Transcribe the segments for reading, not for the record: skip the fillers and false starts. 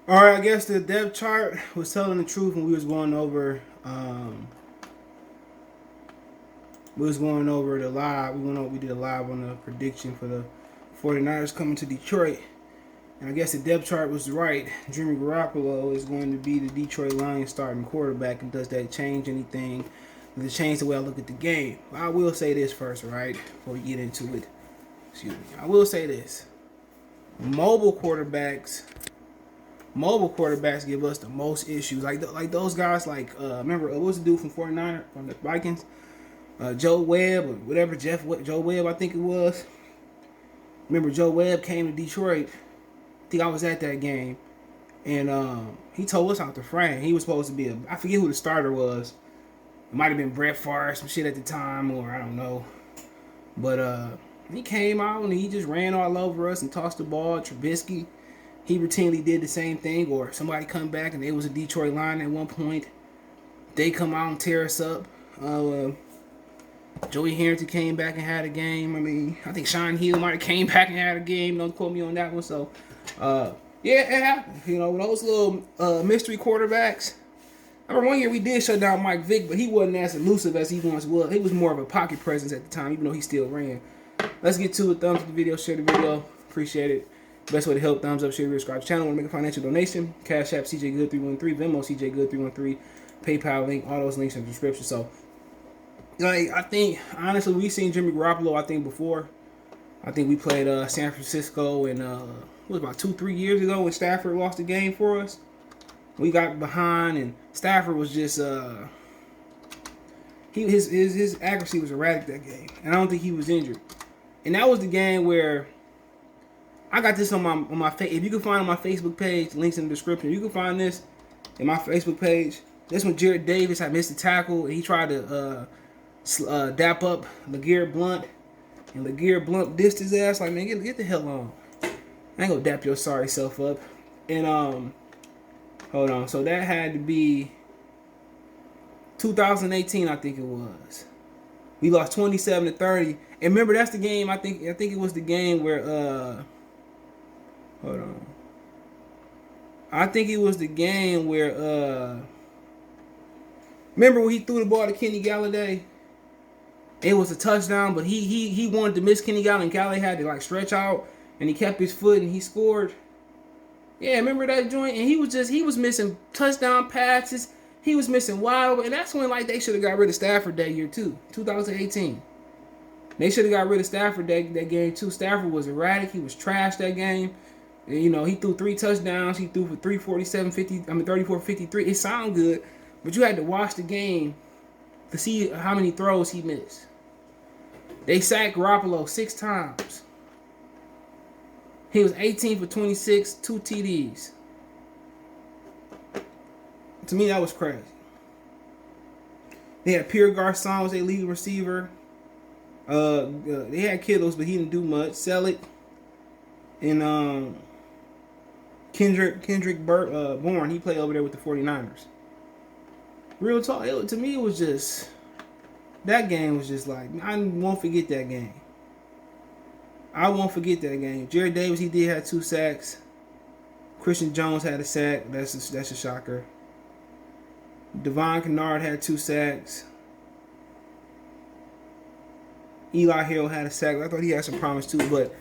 All right, I guess the depth chart was telling the truth when we was going over. We was going over the live. We did a live on the prediction for the 49ers coming to Detroit. And I guess the depth chart was right. Jimmy Garoppolo is going to be the Detroit Lions starting quarterback. And does that change anything? Does it change the way I look at the game? I will say this first, right? Before we get into it. Excuse me. I will say this. Mobile quarterbacks give us the most issues. Like those guys, remember, what was the dude from 49er, from the Vikings? Joe Webb, or whatever, Joe Webb, I think it was. Remember, Joe Webb came to Detroit. I think I was at that game. And he told us out the frame. He was supposed to be I forget who the starter was. It might have been Brett Favre, some shit at the time, or I don't know. But he came out and he just ran all over us and tossed the ball. Trubisky, he routinely did the same thing. Or somebody come back and it was a Detroit line at one point. They come out and tear us up. Joey Harrington came back and had a game. I mean, I think Sean Hill might have came back and had a game. Don't quote me on that one. So, yeah, it happened. You know, those little mystery quarterbacks. I remember one year we did shut down Mike Vick, but he wasn't as elusive as he once was. He was more of a pocket presence at the time, even though he still ran. Let's get to it. Thumbs up the video, share the video. Appreciate it. Best way to help, thumbs up, share, subscribe to the channel. Want to make a financial donation? Cash App, CJ Good 313, Venmo, CJ Good 313, PayPal link, all those links in the description. So, I think, honestly, we've seen Jimmy Garoppolo, I think, before. I think we played San Francisco in, about 2-3 years ago when Stafford lost the game for us. We got behind, and Stafford was just, his accuracy was erratic that game. And I don't think he was injured. And that was the game where I got this on my if you can find on my Facebook page, links in the description. You can find this in my Facebook page. This one, Jared Davis had missed a tackle, and he tried to dap up LeGarrette Blount, and LeGarrette Blount dissed his ass like, man, get the hell on. I ain't gonna dap your sorry self up. And hold on, so that had to be 2018, I think it was. We lost 27-30, and remember that's the game. I think it was the game where hold on. I think it was the game where remember when he threw the ball to Kenny Galladay? It was a touchdown, but he wanted to miss Kenny Galladay, and Galladay had to stretch out, and he kept his foot and he scored. Yeah, remember that joint? And he was missing touchdown passes. He was missing wide open, and that's when they should have got rid of Stafford that year too, 2018. They should have got rid of Stafford that game too. Stafford was erratic. He was trash that game. And, he threw 3 touchdowns. He threw for 34-53. It sounded good, but you had to watch the game to see how many throws he missed. They sacked Garoppolo 6 times. He was 18 for 26, 2 TDs. To me, that was crazy. They had Pierre Garçon was their lead receiver. They had Kittles, but he didn't do much. Selleck and Kendrick Bourne, he played over there with the 49ers. Real talk, to me, it was just, that game was just I won't forget that game. I won't forget that game. Jared Davis, he did have 2 sacks. Christian Jones had a sack. That's a shocker. Devon Kennard had 2 sacks. Eli Hill had a sack. I thought he had some promise too, but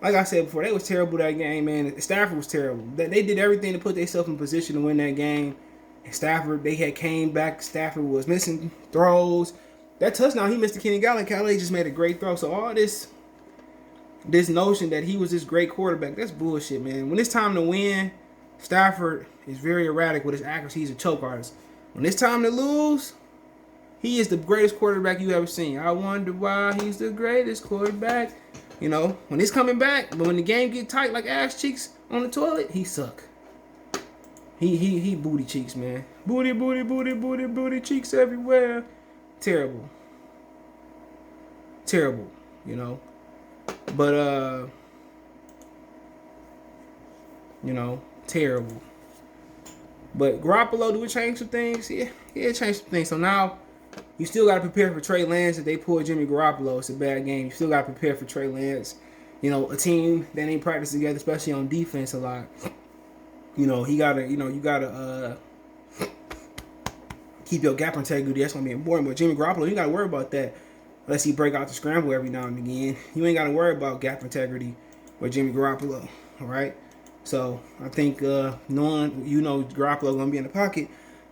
like I said before, they was terrible that game, man. Stafford was terrible. They did everything to put themselves in position to win that game. And Stafford, they had came back. Stafford was missing throws. That touchdown he missed to Kenny Galladay. Galladay just made a great throw. So all this notion that he was this great quarterback, that's bullshit, man. When it's time to win, Stafford is very erratic with his accuracy. He's a choke artist. When it's time to lose, he is the greatest quarterback you ever seen. I wonder why he's the greatest quarterback. When he's coming back, but when the game get tight like ass cheeks on the toilet, he suck. He booty cheeks, man. Booty cheeks everywhere. Terrible. But terrible. But Garoppolo, do it change some things? Yeah, it changed some things. So now you still got to prepare for Trey Lance. If they pull Jimmy Garoppolo, it's a bad game. You still got to prepare for Trey Lance. A team that ain't practiced together, especially on defense a lot. You know, he gotta, you know, you gotta keep your gap integrity. That's gonna be important. But Jimmy Garoppolo, you gotta worry about that unless he break out the scramble every now and again. You ain't gotta worry about gap integrity with Jimmy Garoppolo. All right. So I think knowing Garoppolo gonna be in the pocket,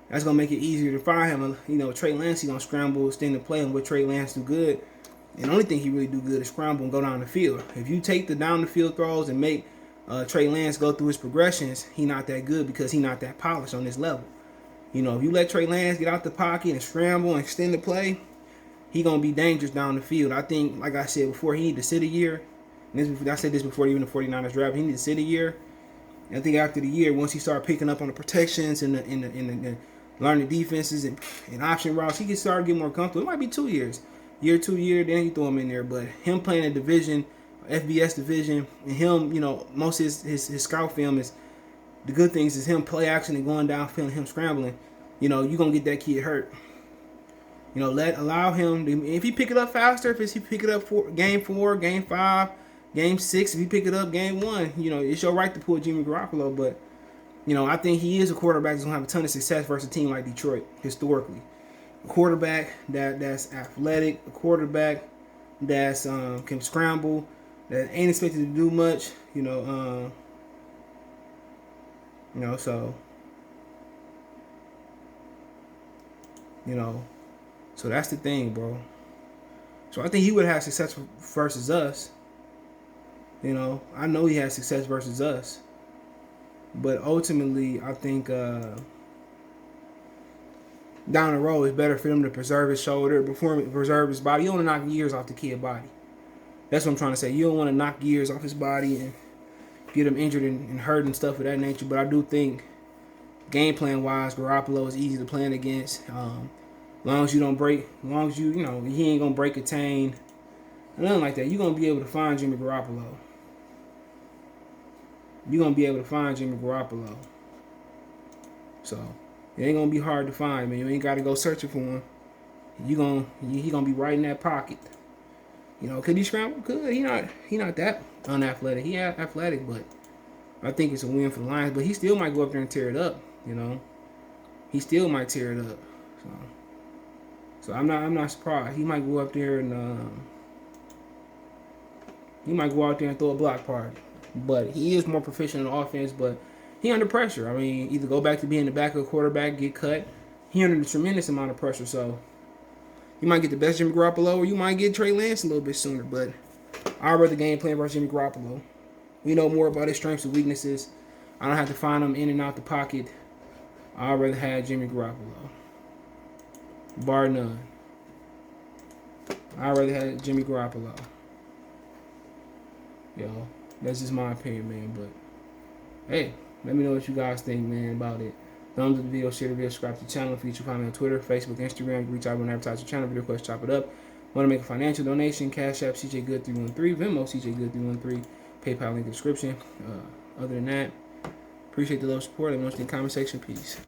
that's gonna make it easier to find him. You know, Trey Lance, he gonna scramble, extend the play, and what Trey Lance do good. And the only thing he really do good is scramble and go down the field. If you take the down the field throws and make Trey Lance go through his progressions, he not that good because he not that polished on this level. You know, if you let Trey Lance get out the pocket and scramble and extend the play, he gonna be dangerous down the field. I think, like I said before, he need to sit a year. And I said this before even the 49ers draft. He need to sit a year. And I think after the year, once he start picking up on the protections and the learning defenses and option routes, he can start getting more comfortable. It might be 2 years. Year, 2 year, then you throw him in there. But him playing a division, FBS division, and him, you know, most of his scout film is the good things is him play action and going downfield and him scrambling. You know, you're going to get that kid hurt. You know, allow him to, if he pick it up faster, if he pick it up for game 4, game 5, game 6, if he pick it up game 1, you know, it's your right to pull Jimmy Garoppolo. But, you know, I think he is a quarterback that's going to have a ton of success versus a team like Detroit, historically. A quarterback that's athletic, a quarterback that's can scramble, that ain't expected to do much, so, so that's the thing, bro. So I think he would have success versus us. You know, I know he has success versus us. But ultimately, I think down the road, it's better for him to preserve his shoulder, preserve his body. You don't want to knock years off the kid's body. That's what I'm trying to say. You don't want to knock years off his body and get him injured and hurt and stuff of that nature. But I do think, game plan wise, Garoppolo is easy to plan against. Long as you don't break, long as he ain't gonna break a chain, nothing like that. You're gonna be able to find Jimmy Garoppolo. You're gonna be able to find Jimmy Garoppolo. So it ain't gonna be hard to find, man. You ain't gotta go searching for him. He gonna be right in that pocket. You know, could he scramble? Could he not that unathletic? He athletic, but I think it's a win for the Lions. But he still might go up there and tear it up. You know, he still might tear it up. So I'm not surprised. He might go up there and he might go out there and throw a block party. But he is more proficient in offense. But he under pressure. I mean, either go back to being the backup quarterback, get cut. He under a tremendous amount of pressure. So you might get the best Jimmy Garoppolo, or you might get Trey Lance a little bit sooner. But I'd rather game plan versus Jimmy Garoppolo. We know more about his strengths and weaknesses. I don't have to find him in and out the pocket. I'd rather have Jimmy Garoppolo. Bar none. I'd rather have Jimmy Garoppolo. Yo, that's just my opinion, man. But hey, let me know what you guys think, man, about it. Thumbs up the video, share the video, subscribe to the channel. If you find me on Twitter, Facebook, Instagram, reach out and advertise your channel. Video request, chop it up. Want to make a financial donation? Cash App CJGood313, Venmo CJGood313, PayPal link in the description. Other than that, appreciate the love support. Let me know in the comment section. Peace.